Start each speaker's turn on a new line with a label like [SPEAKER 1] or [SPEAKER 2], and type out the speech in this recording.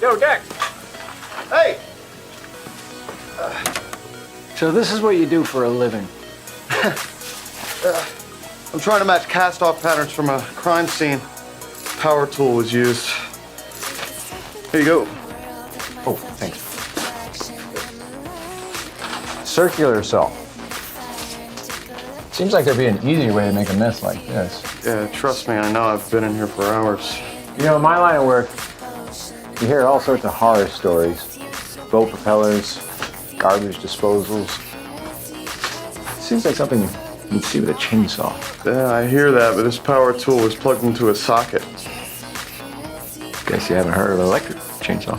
[SPEAKER 1] Yo, Dex.
[SPEAKER 2] Hey!
[SPEAKER 1] So this is what you do for a living?
[SPEAKER 2] I'm trying to match cast-off patterns from a crime scene. Power tool was used. Here you go.
[SPEAKER 3] Oh, thanks. Circular saw. Seems like there'd be an easier way to make a mess like this.
[SPEAKER 2] Yeah, trust me, I know. I've been in here for hours.
[SPEAKER 3] You know, in my line of work, you hear all sorts of horror stories. Boat propellers, garbage disposals. Seems like something you'd see with a chainsaw.
[SPEAKER 2] Yeah, I hear that, but this power tool was plugged into a socket.
[SPEAKER 3] Guess you haven't heard of an electric chainsaw.